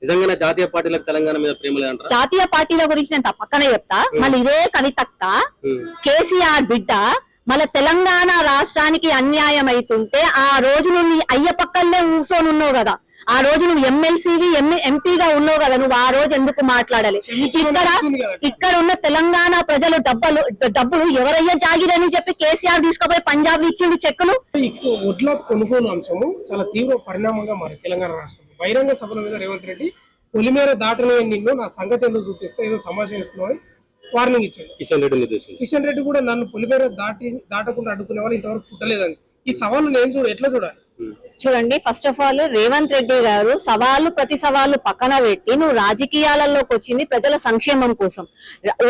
నిజంగానే జాతీయ పార్టీలకు తెలంగాణ మీద ప్రేమ లేదంటారా? జాతీయ పార్టీల గురించి నేను పక్కనే చెప్తా. మళ్ళీ ఇదే కవితక్క కేసీఆర్ బిడ్డ మళ్ళీ తెలంగాణ రాష్ట్రానికి అన్యాయం అవుతుంటే ఆ రోజు నువ్వు అయ్య పక్కనే కూర్చొని ఉన్నావు కదా, ఆ రోజు నువ్వు ఎమ్మెల్సీవి ఎంపీగా ఉన్నావు కదా, నువ్వు ఆ రోజు ఎందుకు మాట్లాడాలి? ఇక్కడ ఉన్న తెలంగాణ ప్రజలు డబ్బులు ఎవరయ్యా జాగిరని చెప్పి కేసీఆర్ తీసుకుపోయి పంజాబ్ ఇచ్చిండు చెక్కులు. ఒడ్ల కొనుగోలు అంశము చాలా తీవ్ర పరిణామంగా మారి తెలంగాణ రాష్ట్రం బహిరంగ సభల మీద రేవంత్ రెడ్డి పొలిమేర దాటనే నిన్ను నా సంగతి ఎందుకు చూపిస్తే ఏదో తమాషా ఇస్తున్నావు వార్నింగ్ ఇచ్చాడు. కిషన్ రెడ్డి కూడా నన్ను పొలిమేర దాటకుండా అడ్డుకునే వాళ్ళు ఇంతవరకు పుట్టలేదని ఈ సవాళ్ళు నేను ఎట్లా చూడాలి? చూడండి, first of all Revanth Reddy గారు సవాళ్ళు ప్రతి సవాళ్ళు పక్కన పెట్టి నువ్వు రాజకీయాలలోకి వచ్చింది ప్రజల సంక్షేమం కోసం.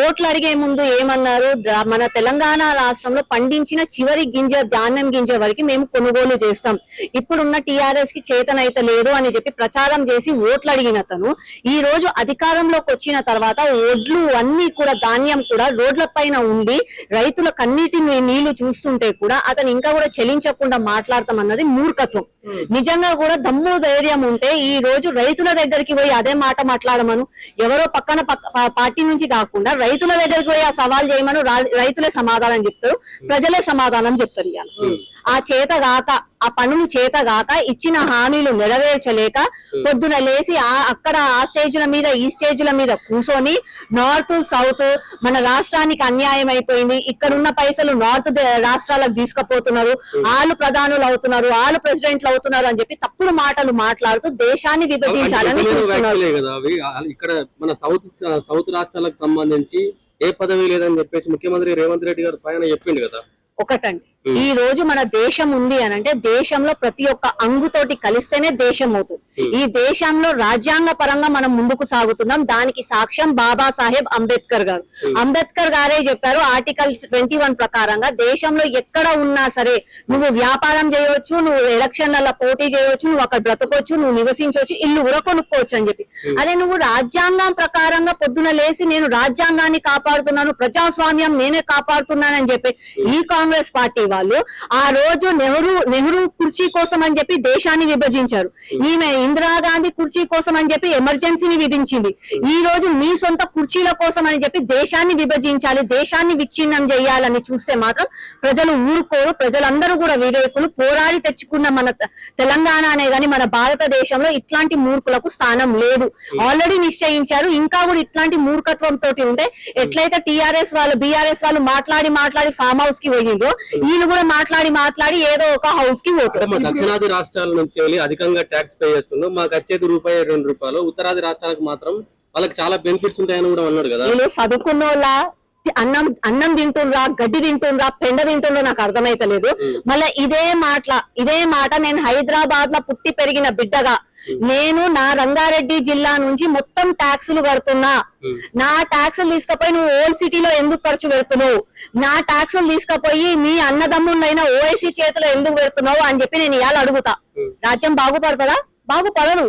ఓట్లు అడిగే ముందు ఏమన్నారు? మన తెలంగాణ రాష్ట్రంలో పండించిన చివరి గింజ ధాన్యం గింజ వరకు మేము కొనుగోలు చేస్తాం, ఇప్పుడున్న టీఆర్ఎస్ కి చేతనైతే లేదు అని చెప్పి ప్రచారం చేసి ఓట్లు అడిగిన తను ఈ రోజు అధికారంలోకి వచ్చిన తర్వాత ఒడ్లు అన్ని కూడా ధాన్యం కూడా రోడ్ల పైన ఉండి రైతుల కన్నీటి నీళ్లు చూస్తుంటే కూడా అతను ఇంకా కూడా చెలించకుండా మాట్లాడతామన్నది మూర్ఖత్వం. నిజంగా కూడా దమ్ము ధైర్యం ఉంటే ఈ రోజు రైతుల దగ్గరికి పోయి అదే మాట మాట్లాడమను, ఎవరో పక్కన పార్టీ నుంచి కాకుండా రైతుల దగ్గరికి పోయి ఆ సవాల్ చేయమను, రైతులే సమాధానం చెప్తారు, ప్రజలే సమాధానం చెప్తారు. ఆ చేత గాక ఆ పనులు చేత గాక ఇచ్చిన హామీలు నెరవేర్చలేక పొద్దున లేసి అక్కడ ఆ స్టేజ్ల మీద ఈ స్టేజ్ల మీద కూర్చొని నార్త్ సౌత్ మన రాష్ట్రానికి అన్యాయం అయిపోయింది, ఇక్కడున్న పైసలు నార్త్ రాష్ట్రాలకు తీసుకుపోతున్నారు, వాళ్ళు ప్రధానులు అవుతున్నారు, వాళ్ళు ప్రెసిడెంట్లు అవుతున్నారు అని చెప్పి తప్పుడు మాటలు మాట్లాడుతూ దేశాన్ని విభజించాలని చూస్తున్నారు. ఇక్కడ మన సౌత్ రాష్ట్రాలకు సంబంధించి ఏ పదవి లేదని చెప్పేసి ముఖ్యమంత్రి రేవంత్ రెడ్డి గారు స్వయంగా చెప్పిండు కదా. ఒకటండి, ఈ రోజు మన దేశం ఉంది అని అంటే దేశంలో ప్రతి ఒక్క అంగుతోటి కలిస్తేనే దేశం అవుతుంది. ఈ దేశంలో రాజ్యాంగ పరంగా మనం ముందుకు సాగుతున్నాం. దానికి సాక్ష్యం బాబాసాహెబ్ అంబేద్కర్ గారు. అంబేద్కర్ గారే చెప్పారు ఆర్టికల్ 21 ప్రకారంగా దేశంలో ఎక్కడ ఉన్నా సరే నువ్వు వ్యాపారం చేయవచ్చు, నువ్వు ఎలక్షన్లలో పోటీ చేయవచ్చు, నువ్వు అక్కడ బ్రతకొచ్చు, నువ్వు నివసించవచ్చు, ఇల్లు కూడా కొనుక్కోవచ్చు అని చెప్పి. అదే నువ్వు రాజ్యాంగం ప్రకారంగా పొద్దున లేసి నేను రాజ్యాంగాన్ని కాపాడుతున్నాను, ప్రజాస్వామ్యం నేనే కాపాడుతున్నానని చెప్పి ఈ కాంగ్రెస్ పార్టీ వాళ్ళు ఆ రోజు నెహ్రూ కుర్చీ కోసం అని చెప్పి దేశాన్ని విభజించారు. ఈమె ఇందిరాగాంధీ కుర్చీ కోసం అని చెప్పి ఎమర్జెన్సీని విధించింది. ఈ రోజు మీ సొంత కుర్చీల కోసం అని చెప్పి దేశాన్ని విభజించాలి, దేశాన్ని విచ్ఛిన్నం చేయాలని చూస్తే మాత్రం ప్రజలు ఊరుకోరు. ప్రజలందరూ కూడా వివేకులు, పోరాడి తెచ్చుకున్న మన తెలంగాణ అనే గాని మన భారతదేశంలో ఇట్లాంటి మూర్ఖులకు స్థానం లేదు. ఆల్రెడీ నిశ్చయించారు. ఇంకా కూడా ఇట్లాంటి మూర్ఖత్వంతో ఉంటే ఎట్లయితే టీఆర్ఎస్ వాళ్ళు బీఆర్ఎస్ వాళ్ళు మాట్లాడి ఫామ్ హౌస్ కి పోయిండ్రో వీళ్ళు కూడా మాట్లాడి ఏదో ఒక హౌస్ కి పోతారు. దక్షిణాది రాష్ట్రాల నుంచి వెళ్ళి అధికంగా ట్యాక్స్ పే చేస్తున్నాం, మాకు వచ్చేది ₹2 ఉత్తరాది రాష్ట్రాలకు మాత్రం వాళ్ళకి చాలా బెనిఫిట్స్ ఉంటాయని కూడా అన్నాడు కదా. వీళ్ళు చదువుకున్న వాళ్ళ అన్నం తింటుండ్రా, గడ్డి తింటుండ్రా, పెండ తింటుండ్రో నాకు అర్థమైతలేదు. మళ్ళీ ఇదే మాట నేను హైదరాబాద్ లో పుట్టి పెరిగిన బిడ్డగా నేను నా రంగారెడ్డి జిల్లా నుంచి మొత్తం ట్యాక్సులు కడుతున్నా, నా ట్యాక్సులు తీసుకుపోయి నువ్వు ఓల్డ్ సిటీలో ఎందుకు ఖర్చు పెడుతున్నావు, నా ట్యాక్సులు తీసుకుపోయి మీ అన్నదమ్ములైనా ఓఐసీ చేతిలో ఎందుకు పెడుతున్నావు అని చెప్పి నేను ఇవాళ అడుగుతా. రాజ్యం బాగుపడతారా? బాగుపడదు.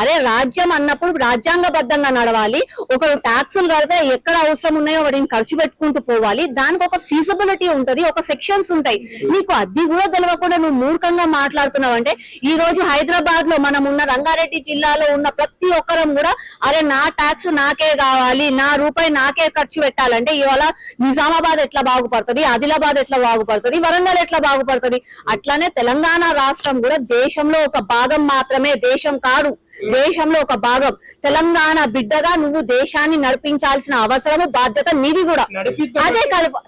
అరే రాజ్యం అన్నప్పుడు రాజ్యాంగబద్ధంగా నడవాలి. ఒకరు ట్యాక్సులు కడితే ఎక్కడ అవసరం ఉన్నాయో వాటిని ఖర్చు పెట్టుకుంటూ పోవాలి. దానికి ఒక ఫీజిబిలిటీ ఉంటది, ఒక సెక్షన్స్ ఉంటాయి. నీకు అది కూడా తెలియకుండా నువ్వు మూర్ఖంగా మాట్లాడుతున్నావు అంటే ఈ రోజు హైదరాబాద్ లో మనం ఉన్న రంగారెడ్డి జిల్లాలో ఉన్న ప్రతి ఒక్కరం కూడా అరే నా ట్యాక్స్ నాకే కావాలి, నా రూపాయి నాకే ఖర్చు పెట్టాలంటే ఇవాళ నిజామాబాద్ ఎట్లా బాగుపడుతుంది, ఆదిలాబాద్ ఎట్లా బాగుపడుతుంది, వరంగల్ ఎట్లా బాగుపడుతుంది? అట్లానే తెలంగాణ రాష్ట్రం కూడా దేశంలో ఒక భాగం మాత్రమే, దేశం కాదు, దేశంలో ఒక భాగం. తెలంగాణ బిడ్డగా నువ్వు దేశాన్ని నడిపించాల్సిన అవసరం బాధ్యత నీది కూడా. అదే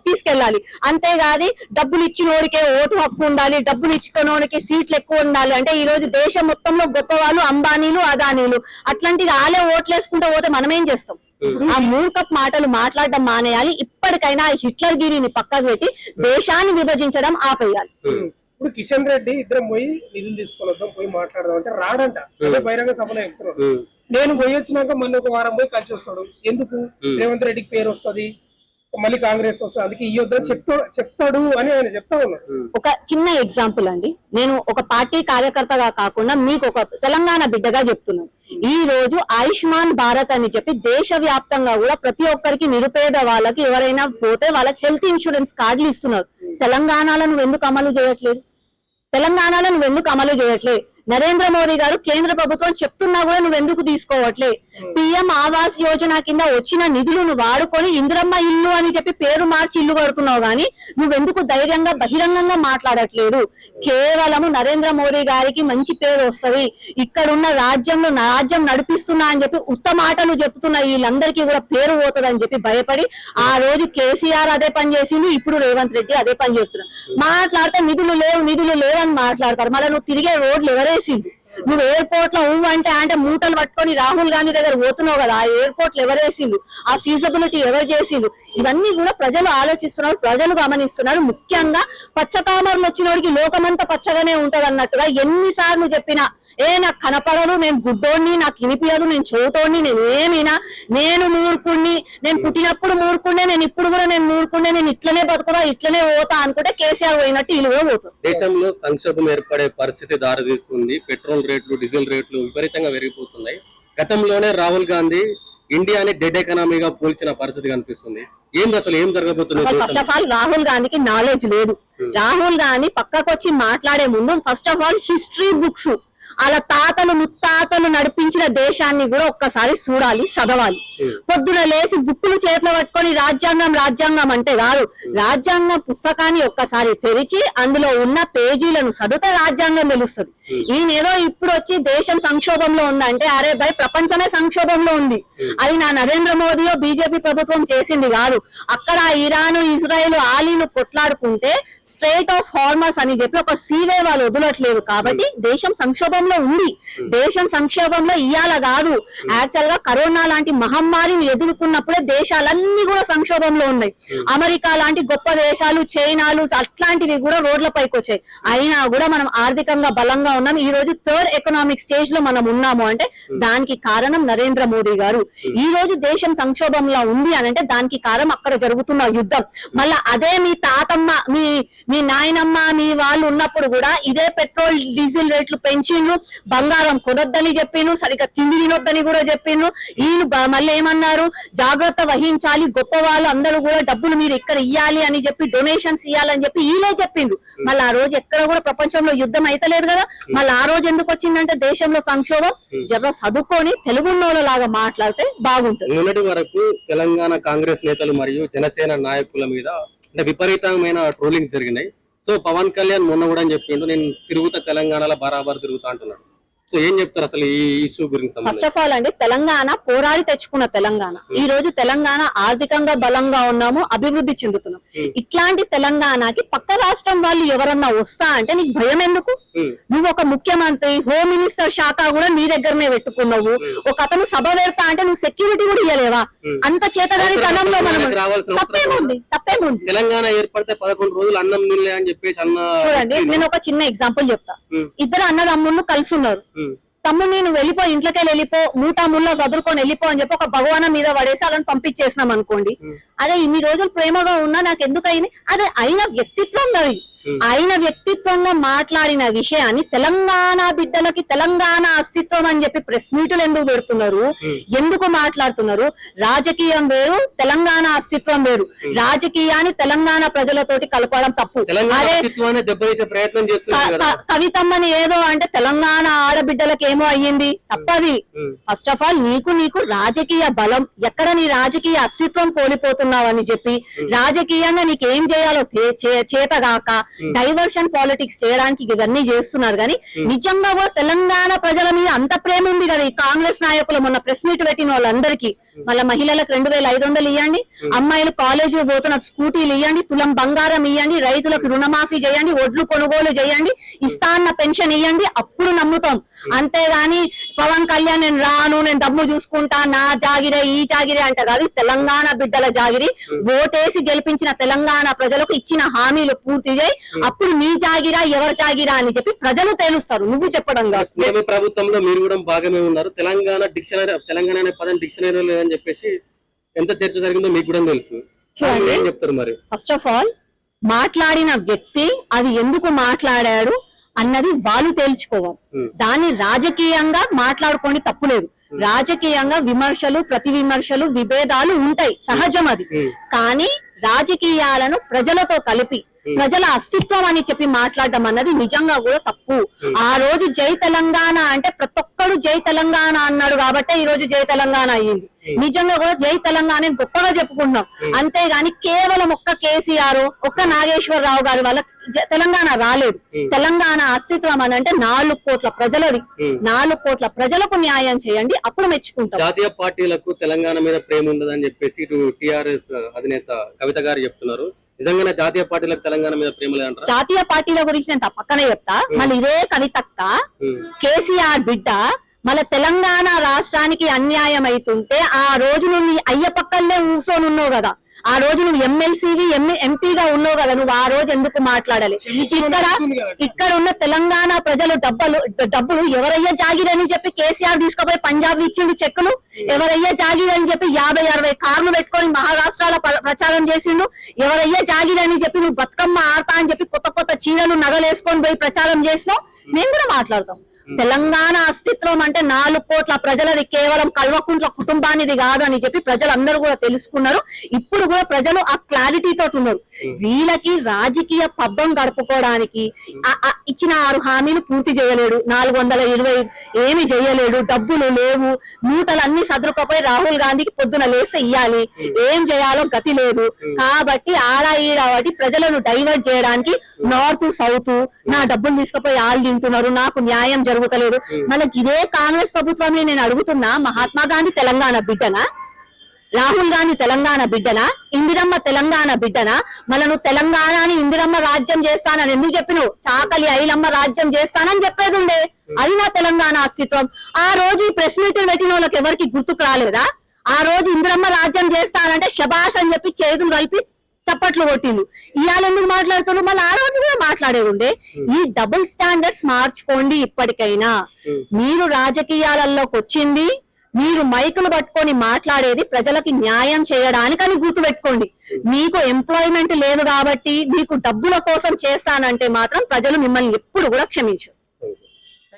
తీసుకెళ్ళాలి. అంతేగాది డబ్బులు ఇచ్చినోడికే ఓటు హక్కు ఉండాలి, డబ్బులు ఇచ్చుకున్నోడికి సీట్లు ఎక్కువ ఉండాలి అంటే ఈ రోజు దేశం మొత్తంలో గొప్ప వాళ్ళు అంబానీలు అదానీలు అట్లాంటిది వాళ్ళే ఓట్లు వేసుకుంటూ పోతే మనం ఏం చేస్తాం? ఆ మూర్ఖపు మాటలు మాట్లాడడం మానేయాలి. ఇప్పటికైనా హిట్లర్ గిరిని పక్కకు పెట్టి దేశాన్ని విభజించడం ఆపేయాలి. ఇప్పుడు కిషన్ రెడ్డి ఇద్దరం పోయి నిధులు తీసుకొద్దాం, పోయి మాట్లాడదాం అంటే రాడంట. అదే బహిరంగ సభలో చెప్తున్నాడు. నేను పోయి వచ్చినాక మళ్ళీ ఒక వారం పోయి కలిసి వస్తాడు. ఎందుకు? రేవంత్ రెడ్డికి పేరు వస్తుంది, మళ్ళీ కాంగ్రెస్ వస్తుంది, అందుకే ఈ యుద్ధం చెప్తాడు అని ఆయన చెప్తా ఉన్నాడు. ఒక చిన్న ఎగ్జాంపుల్ అండి, నేను ఒక పార్టీ కార్యకర్తగా కాకుండా మీకు ఒక తెలంగాణ బిడ్డగా చెప్తున్నాను. ఈ రోజు ఆయుష్మాన్ భారత్ అని చెప్పి దేశవ్యాప్తంగా కూడా ప్రతి ఒక్కరికి నిరుపేద వాళ్ళకి ఎవరైనా పోతే వాళ్ళకి హెల్త్ ఇన్సూరెన్స్ కార్డులు ఇస్తున్నారు. తెలంగాణలో నువ్వు ఎందుకు అమలు చేయట్లేదు? నరేంద్ర మోదీ గారు కేంద్ర ప్రభుత్వం చెప్తున్నా కూడా నువ్వు ఎందుకు తీసుకోవట్లే? పిఎం ఆవాస్ యోజన కింద వచ్చిన నిధులను వాడుకొని ఇందిరమ్మ ఇల్లు అని చెప్పి పేరు మార్చి ఇల్లు కడుతున్నావు గానీ నువ్వెందుకు ధైర్యంగా బహిరంగంగా మాట్లాడట్లేదు? కేవలము నరేంద్ర మోదీ గారికి మంచి పేరు వస్తది, ఇక్కడున్న రాజ్యం నడిపిస్తున్నా అని చెప్పి ఉత్తమ మాటలు చెప్తున్న వీళ్ళందరికీ కూడా పేరు పోతుందని చెప్పి భయపడి ఆ రోజు కేసీఆర్ అదే పని చేసిండు, ఇప్పుడు రేవంత్ రెడ్డి అదే పని చెప్తున్నాడు. మాట్లాడితే నిధులు లేవు అని మాట్లాడతారు. మళ్ళీ నువ్వు తిరిగే రోడ్లు ఎవరేసిండు? నువ్వు ఎయిర్పోర్ట్ లో అంటే మూటలు పట్టుకొని రాహుల్ గాంధీ దగ్గర పోతున్నావు కదా, ఆ ఎయిర్పోర్ట్ లో ఎవరేసిండు? ఆ ఫీజిబిలిటీ ఎవరు చేసిండు? ఇవన్నీ కూడా ప్రజలు ఆలోచిస్తున్నారు, ప్రజలు గమనిస్తున్నారు. ముఖ్యంగా పచ్చకామర్లు వచ్చినోడికి లోకమంతా పచ్చగానే ఉంటది అన్నట్టుగా ఎన్నిసార్లు చెప్పినా నాకు కనపడదు, నేను గుడ్డోడిని, నాకు వినిపించదు, నేను చెవిటోడిని, నేను ఏమైనా, నేను మూర్ఖుడిని, నేను పుట్టినప్పుడు మూర్ఖుండే, నేను ఇప్పుడు కూడా నేను మూర్ఖుండే, నేను ఇట్లనే బతుకుదా, ఇట్లనే పోతా అనుకుంటే కేసీఆర్ పోయినట్టు ఇలువే పోతుంది. దేశంలో సంక్షోభం ఏర్పడే పరిస్థితి దారితీస్తుంది. పెట్రోల్ రేట్లు, డీజిల్ రేట్లు విపరీతంగా పెరిగిపోతున్నాయి. గతంలోనే రాహుల్ గాంధీ ఇండియాని డెడ్ ఎకనామీగా పోల్చిన పరిస్థితి కనిపిస్తుంది. ఏం జరగబోతుంది? ఫస్ట్ ఆఫ్ ఆల్ రాహుల్ గాంధీకి నాలెడ్జ్ లేదు. రాహుల్ గాంధీ పక్కకు వచ్చి మాట్లాడే ముందు first of all history books, అలా తాతలు ముత్తాతలు నడిపించిన దేశాన్ని కూడా ఒక్కసారి చూడాలి, చదవాలి. పొద్దున లేచి బుక్కులు చేతిలో పట్టుకొని రాజ్యాంగం అంటే కాదు, రాజ్యాంగం పుస్తకాన్ని ఒక్కసారి తెరిచి అందులో ఉన్న పేజీలను చదివితే రాజ్యాంగం తెలుస్తుంది. ఈయనేదో ఇప్పుడు వచ్చి దేశం సంక్షోభంలో ఉందంటే అరే భయ్ ప్రపంచమే సంక్షోభంలో ఉంది, అది నా నరేంద్ర మోదీయో బీజేపీ ప్రభుత్వం చేసింది కాదు. అక్కడ ఇరాన్, ఇజ్రాయెల్, ఆలీలు కొట్లాడుకుంటే స్ట్రైట్ ఆఫ్ హార్మస్ అని చెప్పి ఒక సీవే వాళ్ళు వదలట్లేదు. కాబట్టి దేశం సంక్షోభంలో ఉంది. దేశం సంక్షోభంలో ఇయ్యాల కాదు, యాక్చువల్ గా కరోనా లాంటి మహమ్మారిని ఎదుర్కొన్నప్పుడే దేశాలన్నీ కూడా సంక్షోభంలో ఉన్నాయి. అమెరికా లాంటి గొప్ప దేశాలు, చైనాలు అట్లాంటివి కూడా రోడ్లపైకి వచ్చాయి. అయినా కూడా మనం ఆర్థికంగా బలంగా ఉన్నాం. ఈ రోజు థర్డ్ ఎకనామిక్ స్టేజ్ లో మనం ఉన్నాము అంటే దానికి కారణం నరేంద్ర మోదీ గారు. ఈ రోజు దేశం సంక్షోభంలో ఉంది అని అంటే దానికి కారణం అక్కడ జరుగుతున్న యుద్ధం. మళ్ళా అదే మీ తాతమ్మ, మీ నాయనమ్మ, మీ వాళ్ళు ఉన్నప్పుడు కూడా ఇదే పెట్రోల్ డీజిల్ రేట్లు పెంచిండ్రు, బంగారం కొనొద్దని చెప్పిండ్రు, సరిగ్గా తిండి తినొద్దని కూడా చెప్పిండ్రు. వీళ్ళు మళ్ళీ ఏమన్నారు, జాగ్రత్త వహించాలి, గొప్ప వాళ్ళు అందరూ కూడా డబ్బులు మీరు ఇక్కడ ఇయ్యాలి అని చెప్పి, డొనేషన్స్ ఇయ్యాలని చెప్పి వీళ్ళే చెప్పిండ్రు. మళ్ళీ ఆ రోజు ఎక్కడ కూడా ప్రపంచంలో యుద్ధం అయితలేదు కదా. మళ్ళీ ఆ రోజు ఎందుకు వచ్చిందంటే దేశంలో సంక్షోభం. జర చదువుకొని తెలుగున్నోళ్ళ లాగా మాట్లాడితే బాగుంటుంది. మొన్నటి వరకు తెలంగాణ కాంగ్రెస్ నేతలు మరియు జనసేన నాయకుల మీద విపరీతమైన ట్రోలింగ్స్ జరిగినాయి. సో పవన్ కళ్యాణ్ మొన్న కూడా అని చెప్పిండు, నేను తిరుగుతా తెలంగాణలో బరాబర్ తిరుగుతా అంటున్నాడు. సో ఏం చెప్తారు అసలు ఈ ఇష్యూ గురించి? ఫస్ట్ ఆఫ్ ఆల్ అండి, తెలంగాణ పోరాడి తెచ్చుకున్న తెలంగాణ. ఈ రోజు తెలంగాణ ఆర్థికంగా బలంగా ఉన్నాము, అభివృద్ధి చెందుతున్నాం. ఇట్లాంటి తెలంగాణకి పక్క రాష్ట్రం వాళ్ళు ఎవరన్నా వస్తా అంటే నీకు భయం ఎందుకు? నువ్వు ఒక ముఖ్యమంత్రి, హోమ్ మినిస్టర్ శాఖ కూడా నీ దగ్గరనే పెట్టుకున్నావు. ఒక అతను సభ పెడతా అంటే నువ్వు సెక్యూరిటీ కూడా ఇయ్యలేవా? అంత చేతగాని తనంలో మనం తప్పేముంది? తెలంగాణ ఏర్పడితే 11 రోజులు అన్నం నిల్లే అని చెప్పేసి చూడండి, నేను ఒక చిన్న ఎగ్జాంపుల్ చెప్తా. ఇద్దరు అన్నదమ్ముళ్ళు కలిసి ఉన్నారు. తమ్ముడు నేను వెళ్ళిపో, ఇంట్లోకి వెళ్ళిపో, మూటా ముళ్ళ చదువుకొని వెళ్ళిపో అని చెప్పి ఒక భగవానం మీద పడేసి అలా పంపించేసినాం అనుకోండి. అదే ఇన్ని రోజులు ప్రేమగా ఉన్నా నాకు ఎందుకు అయింది? అదే అయిన వ్యక్తిత్వం అది. ఆయన వ్యక్తిత్వంగా మాట్లాడిన విషయాన్ని తెలంగాణ బిడ్డలకి తెలంగాణ అస్తిత్వం అని చెప్పి ప్రెస్ మీటులు ఎందుకు పెడుతున్నారు? ఎందుకు మాట్లాడుతున్నారు? రాజకీయం వేరు, తెలంగాణ అస్తిత్వం వేరు. రాజకీయాన్ని తెలంగాణ ప్రజలతోటి కలపడం తప్పు. కవితమ్మని ఏదో అంటే తెలంగాణ ఆడబిడ్డలకు ఏమో అయ్యింది, తప్పది. ఫస్ట్ ఆఫ్ ఆల్ నీకు రాజకీయ బలం ఎక్కడ, నీ రాజకీయ అస్తిత్వం కోల్పోతున్నావు అని చెప్పి రాజకీయంగా నీకేం చేయాలో చేతగాక డైవర్షన్ పాలిటిక్స్ చేయడానికి ఇవన్నీ చేస్తున్నారు. కానీ నిజంగా కూడా తెలంగాణ ప్రజల మీద అంత ప్రేమ ఉంది కదా ఈ కాంగ్రెస్ నాయకులు. మొన్న ప్రెస్ మీట్ పెట్టిన వాళ్ళందరికీ మళ్ళీ మహిళలకు 2500 ఇవ్వండి, అమ్మాయిలు కాలేజీ పోతున్న స్కూటీలు ఇవ్వండి, తులం బంగారం ఇవ్వండి, రైతులకు రుణమాఫీ చేయండి, ఒడ్లు కొనుగోలు చేయండి, ఇస్తా అన్న పెన్షన్ ఇవ్వండి, అప్పుడు నమ్ముతాం. అంతేగాని పవన్ కళ్యాణ్ నేను రాను, నేను డబ్బు చూసుకుంటా, నా జాగిరే ఈ జాగిరే అంటే కాదు. తెలంగాణ బిడ్డల జాగిరి, ఓటేసి గెలిపించిన తెలంగాణ ప్రజలకు ఇచ్చిన హామీలు పూర్తి చేయి, అప్పుడు నీ జాగిరా ఎవరి జాగిరా అని చెప్పి ప్రజలు తెలుస్తారు, నువ్వు చెప్పడం కాదు. ప్రభుత్వంలో మీరు కూడా భాగమే ఉన్నారు. తెలంగాణ అనే పదం డిక్షనరీలో లేదని చెప్పేసి ఎంత చర్చ జరిగిందో మీకు కూడా తెలుసు. ఏం చెప్తారు మరి? ఫస్ట్ ఆఫ్ ఆల్ మాట్లాడిన వ్యక్తి అది ఎందుకు మాట్లాడాడు అన్నది వాళ్ళు తేల్చుకోవాలి. దాన్ని రాజకీయంగా మాట్లాడుకోండి, తప్పులేదు. రాజకీయంగా విమర్శలు, ప్రతి విమర్శలు, విభేదాలు ఉంటాయి, సహజం అది. కానీ రాజకీయాలను ప్రజలతో కలిపి ప్రజల అస్తిత్వం అని చెప్పి మాట్లాడడం అన్నది నిజంగా కూడా తప్పు. ఆ రోజు జై తెలంగాణ అంటే ప్రతి ఒక్కరు జై తెలంగాణ అన్నాడు కాబట్టి ఈ రోజు జై తెలంగాణ అయ్యింది. నిజంగా కూడా జై తెలంగాణ గొప్పగా చెప్పుకుంటున్నాం. అంతేగాని కేవలం ఒక్క కేసీఆర్ ఒక్క నాగేశ్వరరావు గారి వల్ల తెలంగాణ రాలేదు. తెలంగాణ అస్తిత్వం అని అంటే 4 కోట్ల ప్రజలది. 4 కోట్ల ప్రజలకు న్యాయం చేయండి, అప్పుడు మెచ్చుకుంటాం. జాతీయ పార్టీలకు తెలంగాణ మీద ప్రేమ ఉండదని చెప్పేసి ఇటు టిఆర్ఎస్ అధినేత కవిత గారు చెప్తున్నారు. నిజంగానే జాతీయ పార్టీలకు తెలంగాణ మీద ప్రేమ లేదంటారా? జాతీయ పార్టీల గురించి నేను పక్కనే చెప్తా. మళ్ళీ ఇదే కవితక్క కేసీఆర్ బిడ్డ మళ్ళీ తెలంగాణ రాష్ట్రానికి అన్యాయం అవుతుంటే ఆ రోజు నువ్వు అయ్య పక్కనే కూర్చొని ఉన్నావు కదా, ఆ రోజు నువ్వు ఎమ్మెల్సీవి ఎంపీగా ఉన్నావు కదా, నువ్వు ఆ రోజు ఎందుకు మాట్లాడాలి? ఇక్కడ ఉన్న తెలంగాణ ప్రజలు డబ్బులు ఎవరయ్యా జాగిరని చెప్పి కేసీఆర్ తీసుకుపోయి పంజాబ్ ఇచ్చిండు చెక్కులు. ఎవరయ్యా జాగిరని చెప్పి 50-60 కార్లు పెట్టుకొని మహారాష్ట్రలో ప్రచారం చేసిండు. ఎవరయ్యా జాగిరని చెప్పి నువ్వు బతుకమ్మ ఆడతా అని చెప్పి కొత్త చీరలు నగలేసుకొని పోయి ప్రచారం చేసినావు. మేము కూడా మాట్లాడతాం. తెలంగాణ అస్తిత్వం అంటే 4 కోట్ల ప్రజలది, కేవలం కల్వకుంట్ల కుటుంబానిది కాదు అని చెప్పి ప్రజలందరూ కూడా తెలుసుకున్నారు. ఇప్పుడు కూడా ప్రజలు ఆ క్లారిటీ తోటి ఉన్నారు. వీళ్ళకి రాజకీయ పబ్బం గడుపుకోవడానికి ఇచ్చిన 6 హామీలు పూర్తి చేయలేడు, 420 ఏమి చేయలేడు, డబ్బులు లేవు, మూటలన్నీ సదురుకపోయి రాహుల్ గాంధీకి పొద్దున లేస్తే ఇయ్యాలి, ఏం చేయాలో గతి లేదు. కాబట్టి ఆడాఈడావాటి ప్రజలను డైవర్ట్ చేయడానికి నార్త్ సౌత్ నా డబ్బులు తీసుకుపోయి వాళ్ళు తింటున్నారు, నాకు న్యాయం జరుగుతలేదు. మనకి ఇదే కాంగ్రెస్ ప్రభుత్వంలో నేను అడుగుతున్నా, మహాత్మా గాంధీ తెలంగాణ బిడ్డనా? రాహుల్ గాంధీ తెలంగాణ బిడ్డనా? ఇందిరమ్మ తెలంగాణ బిడ్డనా? మళ్ళీ నువ్వు తెలంగాణని ఇందిరమ్మ రాజ్యం చేస్తానని ఎందుకు చెప్పినావు? చాకలి ఐలమ్మ రాజ్యం చేస్తానని చెప్పేది ఉండే. అది నా తెలంగాణ అస్తిత్వం. ఆ రోజు ఈ ప్రెస్ మీట్లు పెట్టిన వాళ్ళకి ఎవరికి గుర్తుకు రాలేదా? ఆ రోజు ఇందిరమ్మ రాజ్యం చేస్తానంటే శబాష్ అని చెప్పి చేతులు కలిపి చప్పట్లు కొట్టిండు. ఇవాళ ఎందుకు మాట్లాడుతున్నారు? మళ్ళీ ఆ రోజు కూడా మాట్లాడేది ఉండే. ఈ డబుల్ స్టాండర్డ్స్ మార్చుకోండి. ఇప్పటికైనా మీరు రాజకీయాలలోకి వచ్చింది, మీరు మైకులు పట్టుకొని మాట్లాడేది ప్రజలకి న్యాయం చేయడానికి అని గుర్తుపెట్టుకోండి. మీకు ఎంప్లాయ్మెంట్ లేదు కాబట్టి మీకు డబ్బుల కోసం చేస్తానంటే మాత్రం ప్రజలు మిమ్మల్ని ఎప్పుడు కూడా క్షమించరు.